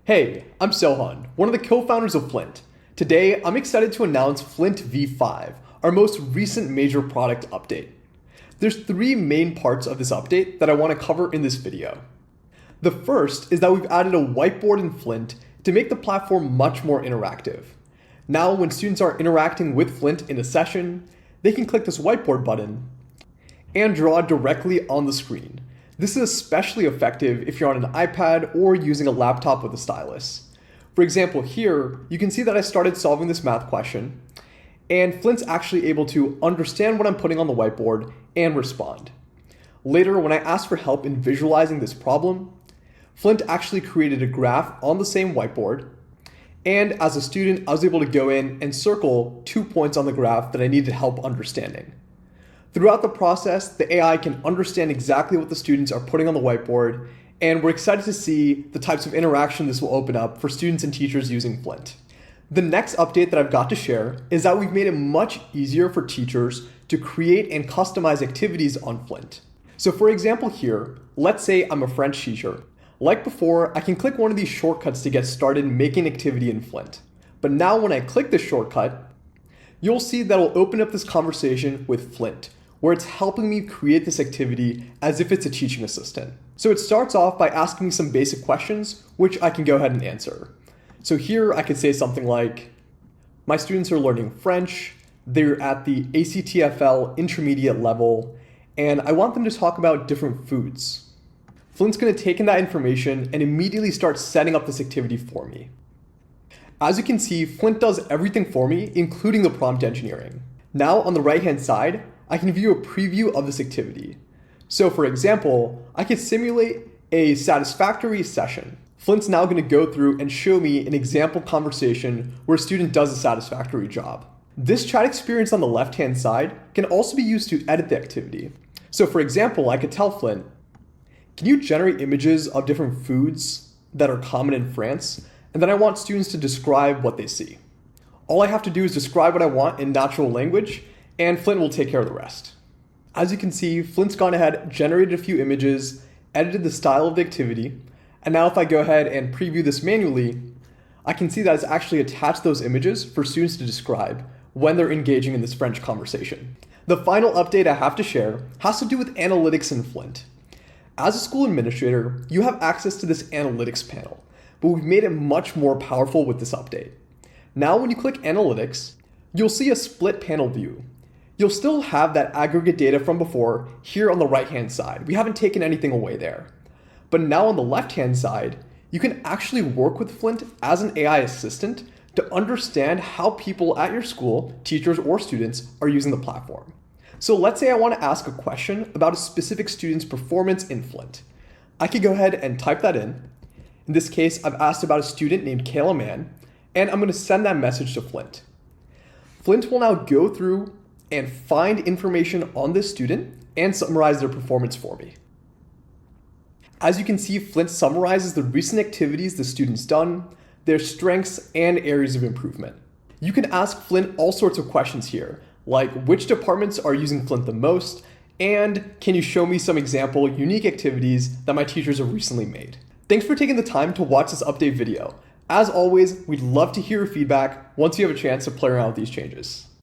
Hey, I'm Sohan, one of the co-founders of Flint. Today, I'm excited to announce Flint V5, our most recent major product update. There's three main parts of this update that I want to cover in this video. The first is that we've added a whiteboard in Flint to make the platform much more interactive. Now, when students are interacting with Flint in a session, they can click this whiteboard button and draw directly on the screen. This is especially effective if you're on an iPad or using a laptop with a stylus. For example, here, you can see that I started solving this math question, and Flint's actually able to understand what I'm putting on the whiteboard and respond. Later, when I asked for help in visualizing this problem, Flint actually created a graph on the same whiteboard, and as a student, I was able to go in and circle 2 points on the graph that I needed help understanding. Throughout the process, the AI can understand exactly what the students are putting on the whiteboard, and we're excited to see the types of interaction this will open up for students and teachers using Flint. The next update that I've got to share is that we've made it much easier for teachers to create and customize activities on Flint. So for example here, let's say I'm a French teacher. Like before, I can click one of these shortcuts to get started making an activity in Flint. But now when I click this shortcut, you'll see that it'll open up this conversation with Flint, where it's helping me create this activity as if it's a teaching assistant. So it starts off by asking me some basic questions, which I can go ahead and answer. So here I could say something like, my students are learning French, they're at the ACTFL intermediate level, and I want them to talk about different foods. Flint's gonna take in that information and immediately start setting up this activity for me. As you can see, Flint does everything for me, including the prompt engineering. Now on the right-hand side, I can view a preview of this activity. So for example, I could simulate a satisfactory session. Flint's now going to go through and show me an example conversation where a student does a satisfactory job. This chat experience on the left-hand side can also be used to edit the activity. So for example, I could tell Flint, can you generate images of different foods that are common in France? And then I want students to describe what they see. All I have to do is describe what I want in natural language, and Flint will take care of the rest. As you can see, Flint's gone ahead, generated a few images, edited the style of the activity, and now if I go ahead and preview this manually, I can see that it's actually attached those images for students to describe when they're engaging in this French conversation. The final update I have to share has to do with analytics in Flint. As a school administrator, you have access to this analytics panel, but we've made it much more powerful with this update. Now when you click analytics, you'll see a split panel view. You'll still have that aggregate data from before here on the right-hand side. We haven't taken anything away there. But now on the left-hand side, you can actually work with Flint as an AI assistant to understand how people at your school, teachers or students, are using the platform. So let's say I want to ask a question about a specific student's performance in Flint. I could go ahead and type that in. In this case, I've asked about a student named Kayla Mann, and I'm going to send that message to Flint. Flint will now go through and find information on this student and summarize their performance for me. As you can see, Flint summarizes the recent activities the student's done, their strengths, and areas of improvement. You can ask Flint all sorts of questions here, like which departments are using Flint the most, and can you show me some example unique activities that my teachers have recently made. Thanks for taking the time to watch this update video. As always, we'd love to hear your feedback once you have a chance to play around with these changes.